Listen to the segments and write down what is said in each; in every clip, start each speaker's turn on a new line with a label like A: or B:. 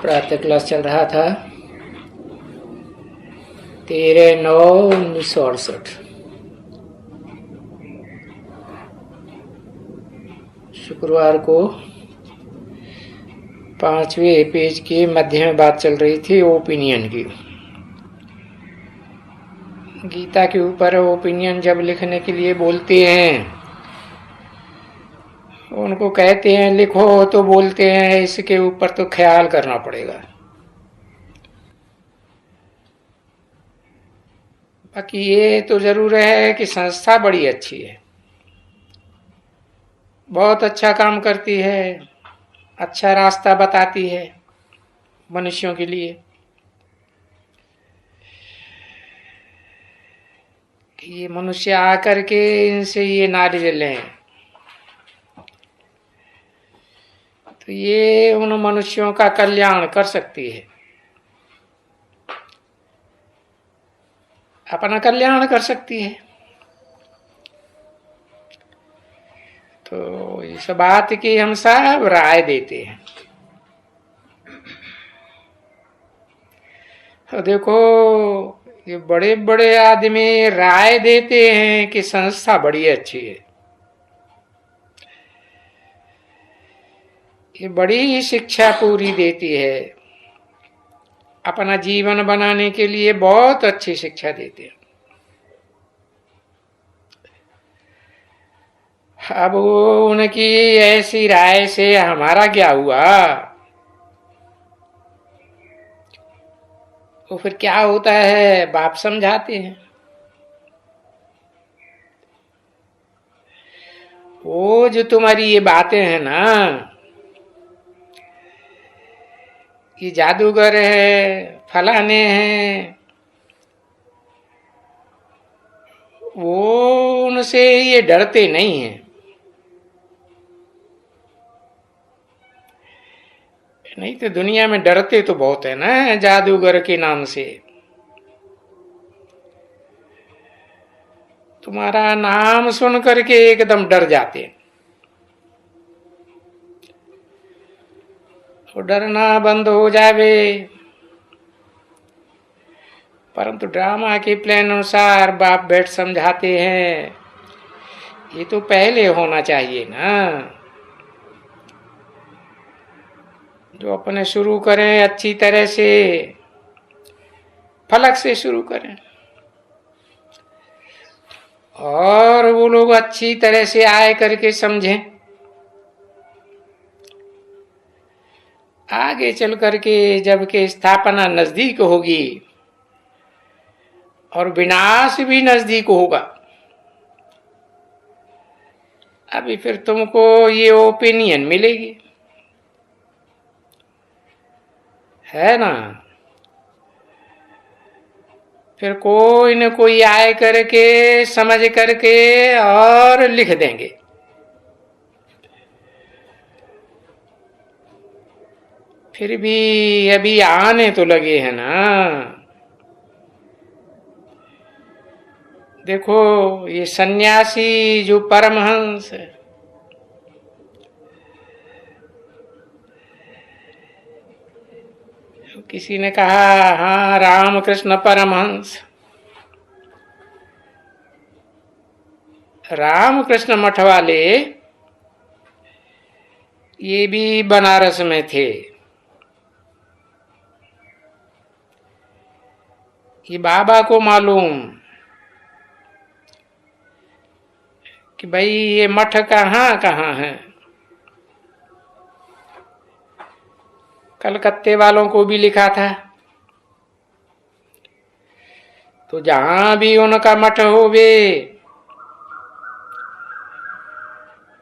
A: प्रातः क्लास चल रहा था 13/9/1968। शुक्रवार को 5वें पेज के मध्य में बात चल रही थी ओपिनियन की। गीता के ऊपर ओपिनियन जब लिखने के लिए बोलते हैं, उनको कहते हैं लिखो तो बोलते हैं इसके ऊपर तो ख्याल करना पड़ेगा। बाकी ये तो जरूर है कि संस्था बड़ी अच्छी है, बहुत अच्छा काम करती है, अच्छा रास्ता बताती है मनुष्यों के लिए कि ये मनुष्य आकर के इनसे ये नॉलेज लें, तो ये उन मनुष्यों का कल्याण कर सकती है, अपना कल्याण कर सकती है। तो इस बात की हम सब राय देते हैं। तो देखो, ये बड़े बड़े आदमी राय देते हैं कि संस्था बड़ी अच्छी है, ये बड़ी शिक्षा पूरी देती है, अपना जीवन बनाने के लिए बहुत अच्छी शिक्षा देते हैं। अब उनकी ऐसी राय से हमारा क्या हुआ? तो फिर क्या होता है, बाप समझाते हैं। वो जो तुम्हारी ये बातें हैं ना, ये जादूगर है, फलाने हैं, वो उनसे ये डरते नहीं हैं। नहीं तो दुनिया में डरते तो बहुत है ना जादूगर के नाम से। तुम्हारा नाम सुन करके एकदम डर जाते हैं। तो डरना बंद हो जावे। परंतु ड्रामा के प्लान अनुसार बाप बैठ समझाते हैं, ये तो पहले होना चाहिए ना। जो अपने शुरू करें अच्छी तरह से, फलक से शुरू करें, और वो लोग अच्छी तरह से आए करके समझें, आगे चल करके जबकि स्थापना नजदीक होगी और विनाश भी नजदीक होगा, अभी फिर तुमको ये ओपिनियन मिलेगी, है ना। फिर कोई न कोई आए करके समझ करके और लिख देंगे। फिर भी अभी आने तो लगे हैं ना। देखो, ये सन्यासी जो परमहंस, किसी ने कहा हाँ रामकृष्ण परमहंस, रामकृष्ण मठ वाले ये भी बनारस में थे। ये बाबा को मालूम कि भाई ये मठ कहाँ कहाँ है। कलकत्ते वालों को भी लिखा था, तो जहां भी उनका मठ होवे,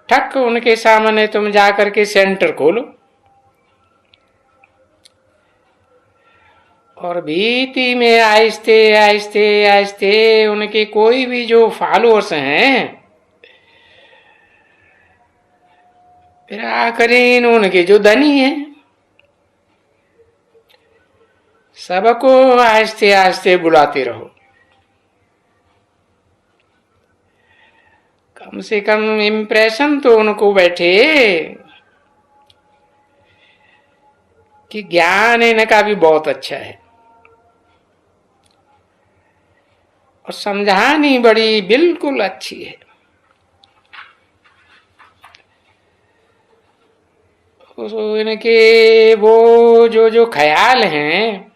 A: ठक उनके सामने तुम जाकर के सेंटर खोलो, और भीति में आहिस्ते आहिस्ते आहिस्ते उनके कोई भी जो फॉलोअर्स हैं, फिर आखिर उनके जो धनी हैं, सबको आहिस्ते आहिस्ते बुलाते रहो। कम से कम इम्प्रेशन तो उनको बैठे कि ज्ञान इनका भी बहुत अच्छा है और समझानी बड़ी बिल्कुल अच्छी है। इनके वो जो जो ख्याल हैं,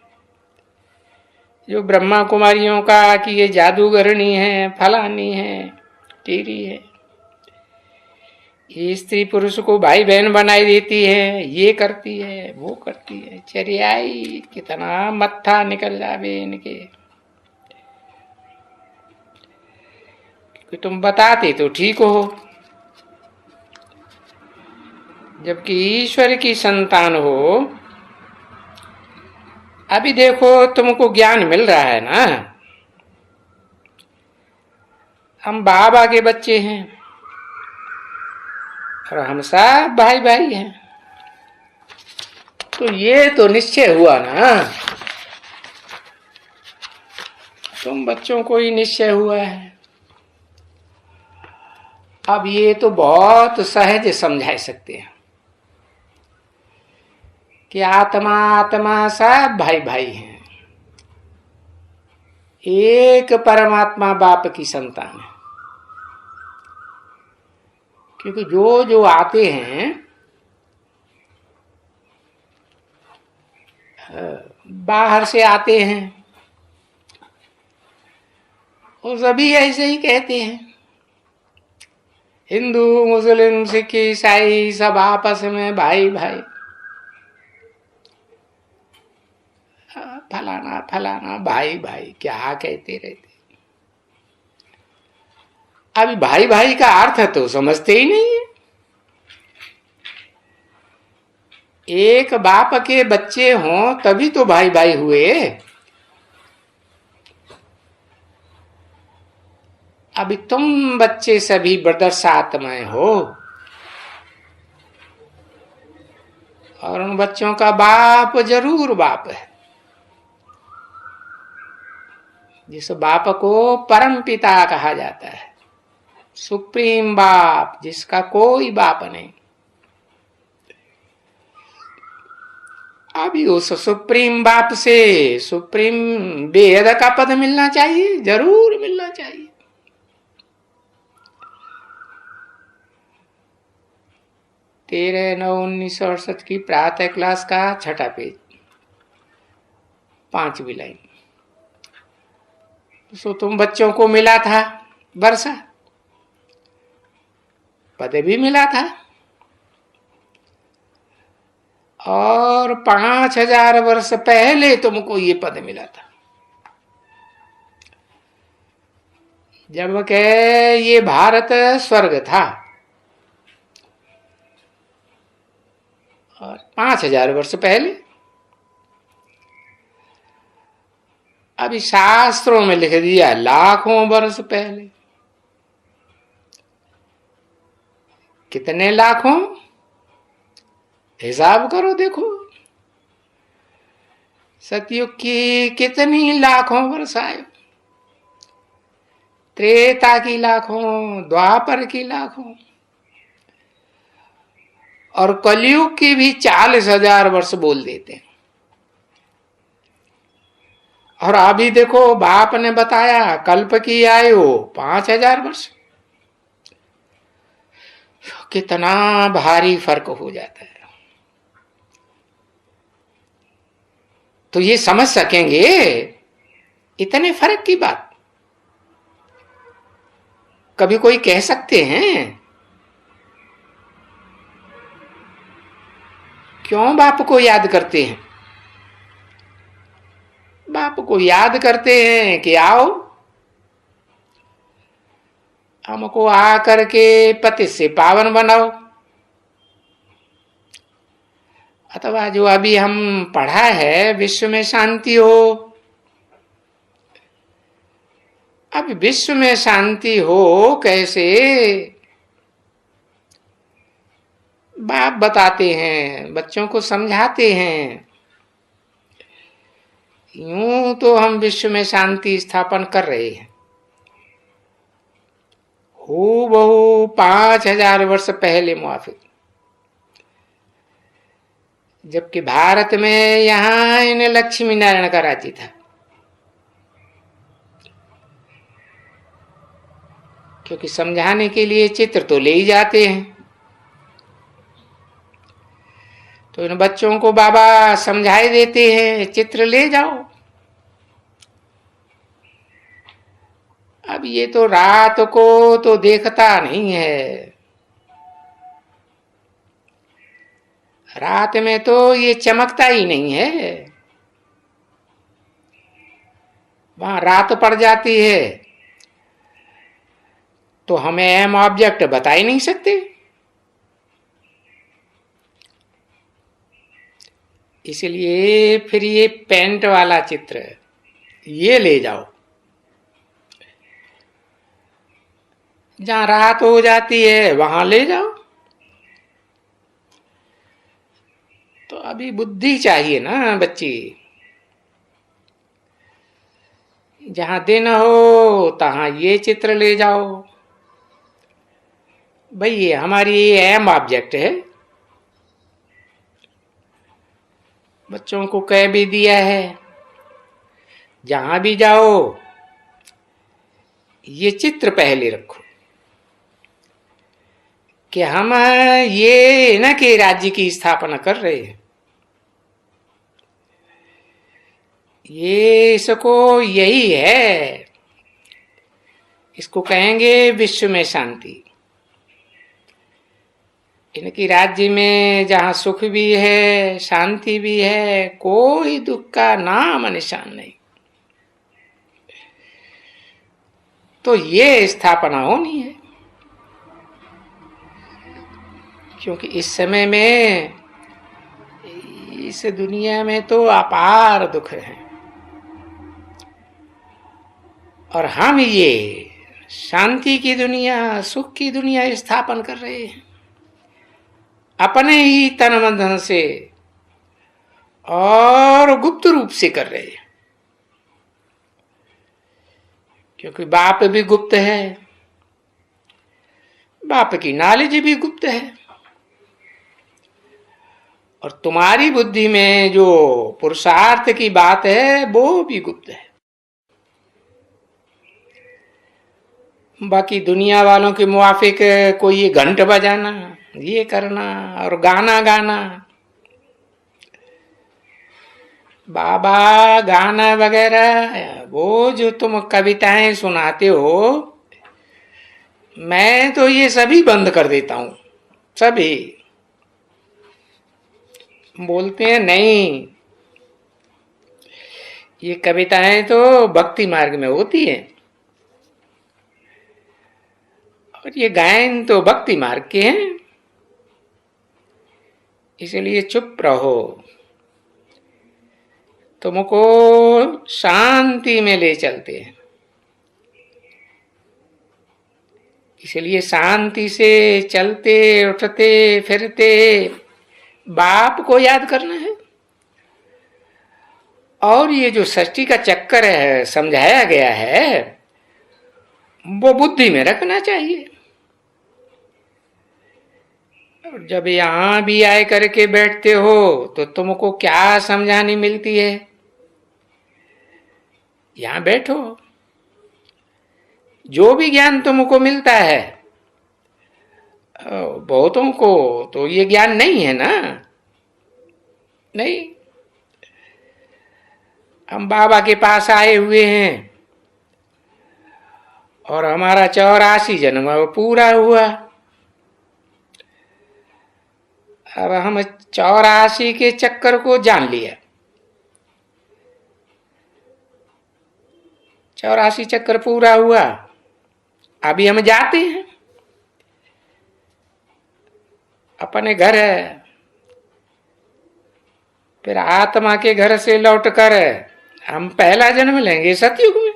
A: जो ब्रह्मा कुमारियों का कि ये जादूगरनी है, फलानी है, टीरी है, ये स्त्री पुरुष को भाई बहन बनाई देती है, ये करती है, वो करती है, चरियाई कितना मत्था निकल जावे इनके कि तुम बताते तो ठीक हो, जबकि ईश्वर की संतान हो। अभी देखो तुमको ज्ञान मिल रहा है ना, हम बाबा के बच्चे हैं और हम सब भाई भाई हैं, तो ये तो निश्चय हुआ ना, तुम बच्चों को ही निश्चय हुआ है। अब ये तो बहुत सहज समझा सकते हैं कि आत्मा आत्मा सब भाई भाई हैं, एक परमात्मा बाप की संतान है। क्योंकि जो जो आते हैं बाहर से आते हैं, वो सभी ऐसे ही कहते हैं, हिंदू मुस्लिम सिख ईसाई सब आपस में भाई भाई, फलाना फलाना भाई भाई क्या कहते रहते। अभी भाई भाई का अर्थ तो समझते ही नहीं है। एक बाप के बच्चे हों तभी तो भाई भाई हुए। अभी तुम बच्चे सभी ब्रदर्स आत्माएं हो और उन बच्चों का बाप जरूर बाप है, जिस बाप को परम पिता कहा जाता है, सुप्रीम बाप जिसका कोई बाप नहीं। अभी उस सुप्रीम बाप से सुप्रीम बेहद का पद मिलना चाहिए, जरूर मिलना चाहिए। 13/9/1968 की प्रातः क्लास का 6ठा पेज, 5वीं लाइन। सो तुम बच्चों को मिला था वर्षा, पद भी मिला था और 5000 वर्ष पहले तुमको ये पद मिला था, जब के ये भारत स्वर्ग था। और 5000 वर्ष पहले, अभी शास्त्रों में लिख दिया लाखों वर्ष पहले। कितने लाखों, हिसाब करो देखो, सतयुग की कितनी लाखों वर्ष आए, त्रेता की लाखों, द्वापर की लाखों, और कलयुग की भी 40,000 वर्ष बोल देते हैं। और अभी देखो बाप ने बताया कल्प की आयु 5000 वर्ष, कितना भारी फर्क हो जाता है। तो ये समझ सकेंगे इतने फर्क की बात कभी कोई कह सकते हैं? क्यों बाप को याद करते हैं? बाप को याद करते हैं कि आओ हमको आकर के पति से पावन बनाओ, अथवा जो अभी हम पढ़ा है विश्व में शांति हो। अब विश्व में शांति हो कैसे, बाप बताते हैं, बच्चों को समझाते हैं। यूं तो हम विश्व में शांति स्थापन कर रहे हैं, हूबहू 5000 वर्ष पहले मुआफिक जबकि भारत में यहाँ इन्हें लक्ष्मी नारायण का राज्य था, क्योंकि समझाने के लिए चित्र तो ले ही जाते हैं। तो इन बच्चों को बाबा समझाई देते हैं, चित्र ले जाओ। अब ये तो रात को तो देखता नहीं है, रात में तो ये चमकता ही नहीं है। वहां रात पड़ जाती है तो हमें अहम ऑब्जेक्ट बता ही नहीं सकते। इसलिए फिर ये पेंट वाला चित्र ये ले जाओ, जहां रात हो जाती है वहां ले जाओ। तो अभी बुद्धि चाहिए ना बच्ची, जहां दिन हो तहां ये चित्र ले जाओ। भाई ये हमारी अहम ऑब्जेक्ट है, बच्चों को कह भी दिया है, जहां भी जाओ ये चित्र पहले रखो कि हम ये न के राज्य की स्थापना कर रहे हैं, ये इसको यही है, इसको कहेंगे विश्व में शांति। इनकी राज्य में जहां सुख भी है, शांति भी है, कोई दुख का नाम निशान नहीं। तो ये स्थापना होनी है, क्योंकि इस समय में इस दुनिया में तो अपार दुख है, और हम ये शांति की दुनिया, सुख की दुनिया स्थापन कर रहे हैं अपने ही तन मन धन से, और गुप्त रूप से कर रहे हैं, क्योंकि बाप भी गुप्त है, बाप की नॉलेज भी गुप्त है, और तुम्हारी बुद्धि में जो पुरुषार्थ की बात है वो भी गुप्त है। बाकी दुनिया वालों के मुआफिक कोई ये घंट बजाना, ये करना और गाना गाना, बाबा गाना वगैरह वो जो तुम कविताएं सुनाते हो, मैं तो ये सभी बंद कर देता हूं। सभी बोलते हैं नहीं, ये कविताएं तो भक्ति मार्ग में होती है, और ये गायन तो भक्ति मार्ग के हैं, इसलिए चुप रहो, तुमको शांति में ले चलते हैं। इसलिए शांति से चलते उठते फिरते बाप को याद करना है, और ये जो सृष्टि का चक्कर है समझाया गया है वो बुद्धि में रखना चाहिए। और जब यहां भी आए करके बैठते हो तो तुमको क्या समझानी मिलती है? यहां बैठो, जो भी ज्ञान तुमको मिलता है, बहुतों को तो ये ज्ञान नहीं है ना, नहीं। हम बाबा के पास आए हुए हैं और हमारा 84 जन्म पूरा हुआ, अब हम 84 के चक्कर को जान लिया। 84 चक्कर पूरा हुआ, अभी हम जाते हैं अपने घर, फिर आत्मा के घर से लौटकर हम पहला जन्म लेंगे सतयुग में।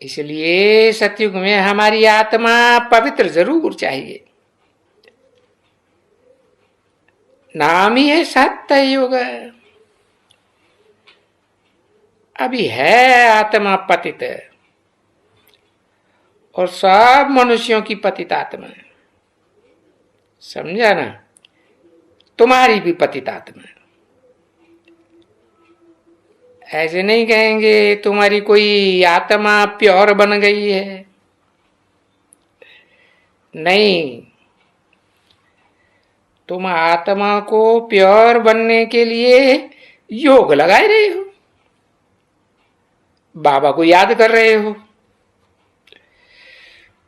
A: इसलिए सतयुग में हमारी आत्मा पवित्र जरूर चाहिए, नाम ही है सत्ययुग। अभी है आत्मा पतित, और सब मनुष्यों की पतित आत्मा है, समझा ना? तुम्हारी भी पतितात्मा। ऐसे नहीं कहेंगे तुम्हारी कोई आत्मा प्योर बन गई है, नहीं, तुम आत्मा को प्योर बनने के लिए योग लगाए रहे हो, बाबा को याद कर रहे हो।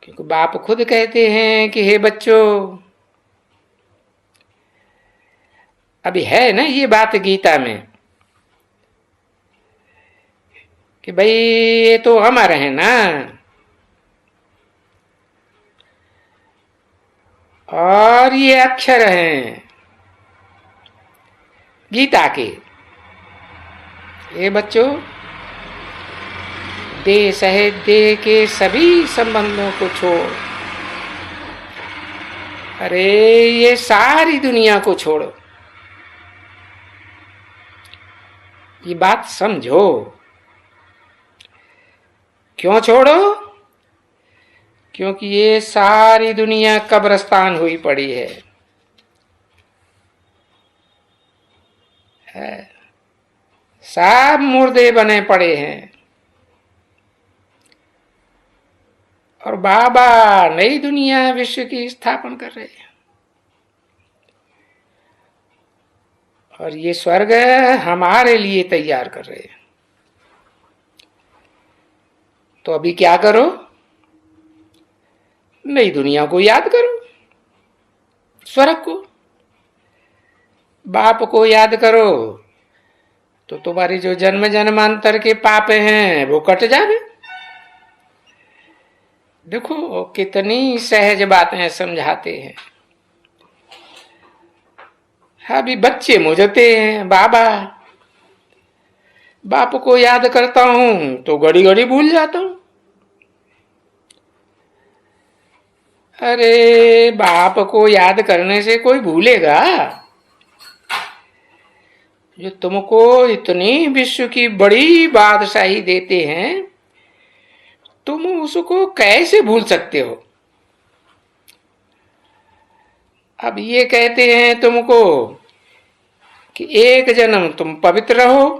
A: क्योंकि बाप खुद कहते हैं कि हे बच्चों, अभी है ना ये बात गीता में कि भाई ये तो अमर है ना, और ये अक्षर हैं गीता के। ये बच्चों, देह सहित देह के सभी संबंधों को छोड़, अरे ये सारी दुनिया को छोड़ो, ये बात समझो। क्यों छोड़ो? क्योंकि ये सारी दुनिया कब्रिस्तान हुई पड़ी है। सब मुर्दे बने पड़े हैं, और बाबा नई दुनिया विश्व की स्थापना कर रहे हैं। और ये स्वर्ग हमारे लिए तैयार कर रहे हैं। तो अभी क्या करो? नई दुनिया को याद करो, स्वर्ग को, बाप को याद करो, तो तुम्हारी जो जन्म जन्मांतर के पाप हैं वो कट जावे। देखो कितनी सहज बातें समझाते हैं। अभी बच्चे मुझते हैं, बाबा, बाप को याद करता हूं तो घड़ी घड़ी भूल जाता हूं। अरे बाप को याद करने से कोई भूलेगा? जो तुमको इतनी विश्व की बड़ी बादशाही देते हैं, तुम उसको कैसे भूल सकते हो? अब ये कहते हैं तुमको कि एक जन्म तुम पवित्र रहो,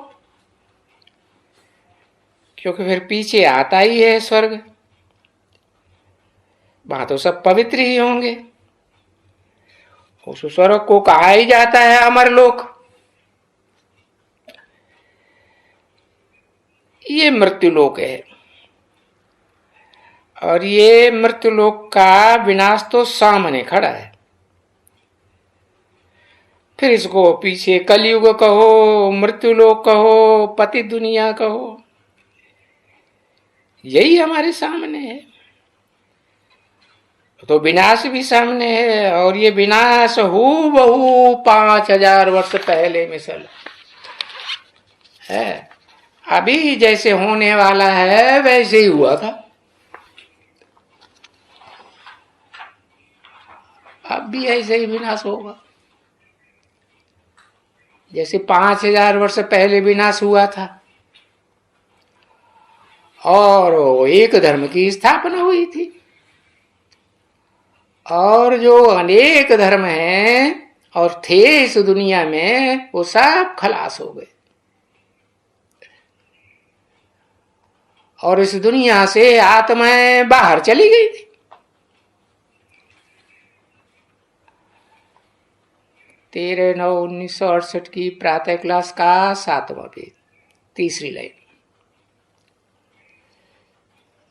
A: क्योंकि फिर पीछे आता ही है स्वर्ग, वहां तो सब पवित्र ही होंगे। उस स्वर्ग को कहा ही जाता है अमरलोक। ये मृत्युलोक है, और ये मृत्युलोक का विनाश तो सामने खड़ा है। फिर इसको पीछे कलयुग कहो, मृत्युलोक कहो, पति दुनिया कहो, यही हमारे सामने है। तो विनाश भी सामने है, और ये विनाश हूबहू 5000 वर्ष पहले मिसल है। अभी जैसे होने वाला है वैसे ही हुआ था। अब भी ऐसे ही विनाश होगा, जैसे 5000 वर्ष पहले विनाश हुआ था, और एक धर्म की स्थापना हुई थी। और जो अनेक धर्म हैं और थे इस दुनिया में, वो सब खलास हो गए, और इस दुनिया से आत्माएं बाहर चली गई थी। 13/9/1968 की प्रातः क्लास का 7वां पेज, तीसरी लाइन।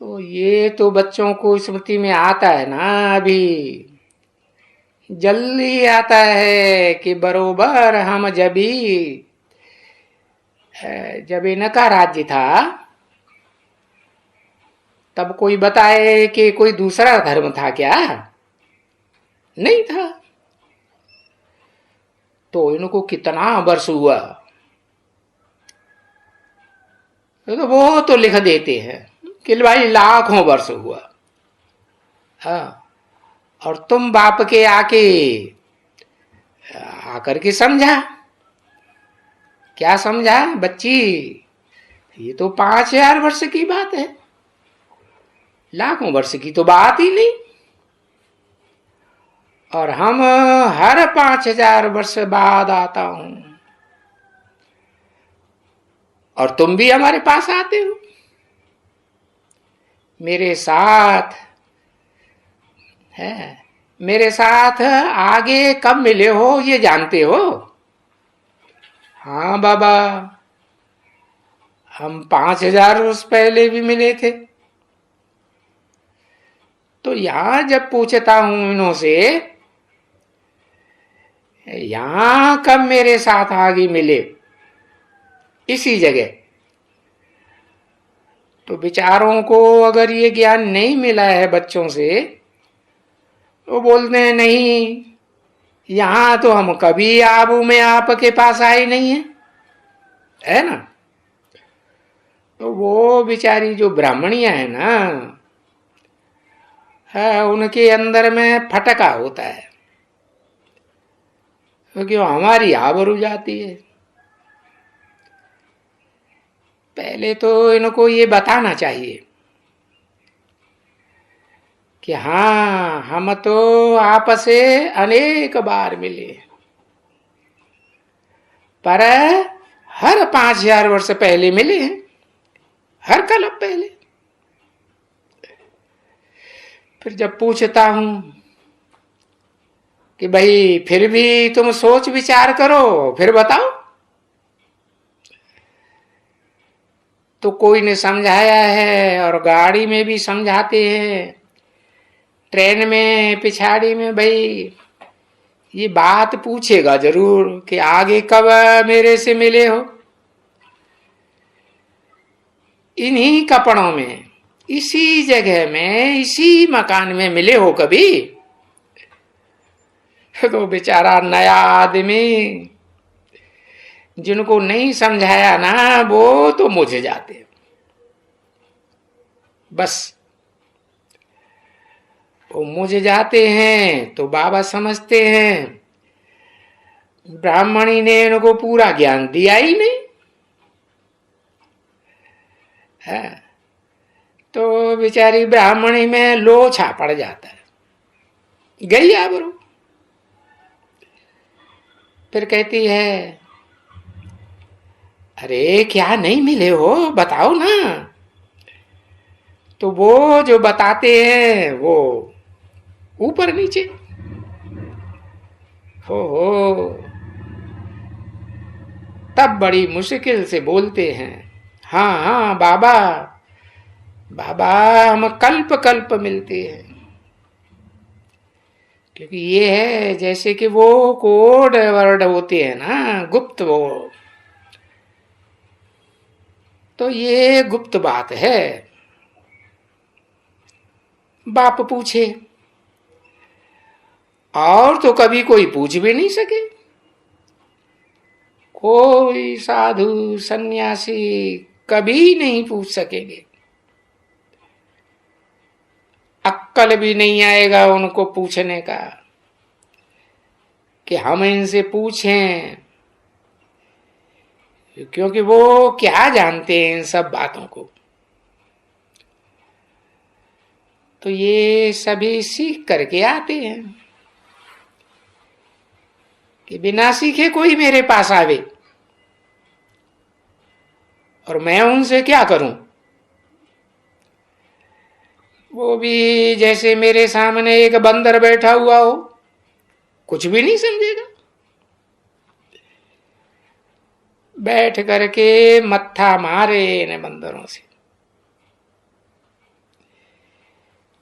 A: तो ये तो बच्चों को स्मृति में आता है ना, अभी जल्दी आता है कि बरोबर हम जब इनका राज्य था, तब कोई बताए कि कोई दूसरा धर्म था क्या? नहीं था। तो इनको कितना वर्ष हुआ, तो वो तो लिख देते हैं कि भाई लाखों वर्ष हुआ। हाँ, और तुम बाप के आकर के समझा। क्या समझा बच्ची? ये तो 5000 वर्ष की बात है, लाखों वर्ष की तो बात ही नहीं। और हम हर 5000 वर्ष बाद आता हूं, और तुम भी हमारे पास आते हो मेरे साथ। है मेरे साथ आगे कब मिले हो ये जानते हो? हाँ बाबा, हम 5000 वर्ष पहले भी मिले थे। तो यहां जब पूछता हूं इन्हों से, यहां कब मेरे साथ आगे मिले इसी जगह, तो बेचारों को अगर ये ज्ञान नहीं मिला है बच्चों से, तो बोलते हैं नहीं, यहां तो हम कभी आबू में आपके पास आए नहीं है ना। तो वो बेचारी जो ब्राह्मणियां है ना, है उनके अंदर में फटका होता है, क्योंकि हमारी आबरू जाती है। पहले तो इनको ये बताना चाहिए कि हाँ, हम तो आपस से अनेक बार मिले, पर हर 5000 वर्ष पहले मिले हैं, हर कल्प पहले। फिर जब पूछता हूं कि भाई फिर भी तुम सोच विचार करो, फिर बताओ, तो कोई ने समझाया है, और गाड़ी में भी समझाते हैं, ट्रेन में पिछाड़ी में, भाई ये बात पूछेगा जरूर कि आगे कब मेरे से मिले हो, इन्हीं कपड़ों में, इसी जगह में, इसी मकान में मिले हो कभी? तो बेचारा नया आदमी, जिनको नहीं समझाया ना, वो तो मुझे जाते बस। वो मुझे जाते हैं तो बाबा समझते हैं ब्राह्मणी ने इनको पूरा ज्ञान दिया ही नहीं है। तो बेचारी ब्राह्मणी में लोछा पड़ जाता है, गई आबरू। फिर कहती है, अरे क्या नहीं मिले हो, बताओ ना। तो वो जो बताते हैं वो ऊपर नीचे, हो तब बड़ी मुश्किल से बोलते हैं, हाँ हाँ बाबा, बाबा हम कल्प कल्प मिलते हैं। क्योंकि ये है जैसे कि वो कोड वर्ड होते हैं ना, गुप्त, वो तो ये गुप्त बात है। बाप पूछे, और तो कभी कोई पूछ भी नहीं सके, कोई साधु सन्यासी कभी नहीं पूछ सकेंगे, अक्कल भी नहीं आएगा उनको पूछने का कि हम इनसे पूछें, क्योंकि वो क्या जानते हैं इन सब बातों को। तो ये सभी सीख करके आते हैं कि बिना सीखे कोई मेरे पास आवे और मैं उनसे क्या करूं। वो भी जैसे मेरे सामने एक बंदर बैठा हुआ हो, कुछ भी नहीं समझेगा, बैठ करके मत्था मारे इन बंदरों से।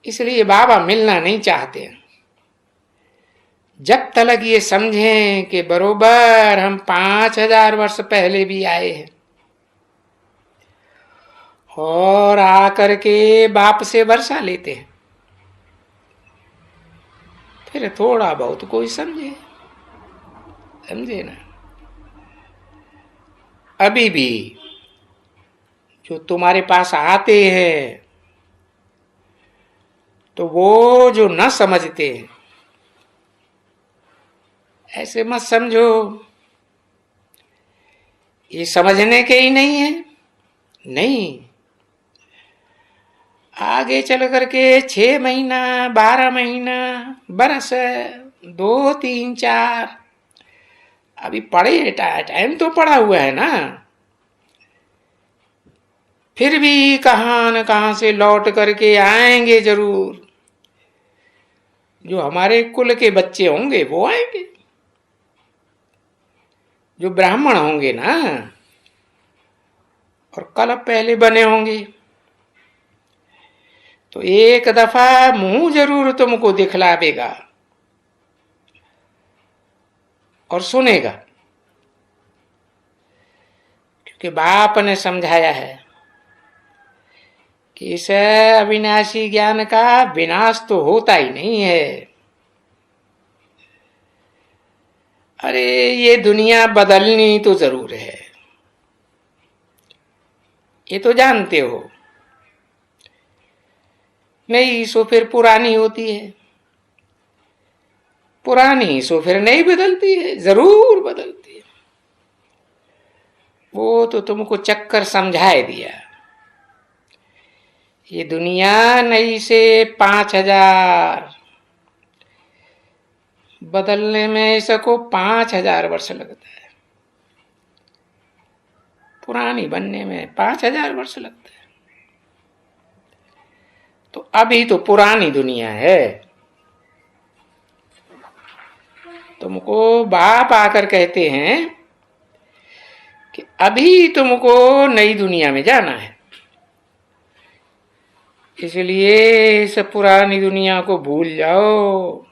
A: इसलिए बाबा मिलना नहीं चाहते हैं। जब तक ये समझें कि बरोबर हम 5000 वर्ष पहले भी आए हैं और आकर के बाप से वर्षा लेते हैं, फिर थोड़ा बहुत कोई समझे, समझे ना। अभी भी जो तुम्हारे पास आते हैं, तो वो जो न समझते हैं, ऐसे मत समझो ये समझने के ही नहीं है, नहीं। आगे चल करके 6 महीना, 12 महीना, बरस 2 3 4 अभी पढ़े टाइम तो पड़ा हुआ है ना। फिर भी कहां न कहां से लौट करके आएंगे जरूर। जो हमारे कुल के बच्चे होंगे वो आएंगे, जो ब्राह्मण होंगे ना, और कल पहले बने होंगे, तो एक दफा मुंह जरूर तुमको दिखलावेगा और सुनेगा, क्योंकि बाप ने समझाया है कि इस अविनाशी ज्ञान का विनाश तो होता ही नहीं है। अरे ये दुनिया बदलनी तो जरूर है, ये तो जानते हो, नहीं सो फिर पुरानी होती है, पुरानी सो फिर नहीं बदलती है, जरूर बदलती है। वो तो तुमको चक्कर समझाए दिया। ये दुनिया नई से 5000 बदलने में इसको 5000 वर्ष लगता है, पुरानी बनने में 5000 वर्ष लगता है। तो अभी तो पुरानी दुनिया है। तुमको बाप आकर कहते हैं कि अभी तुमको नई दुनिया में जाना है, इसलिए इस पुरानी दुनिया को भूल जाओ।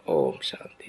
A: ओम शांति।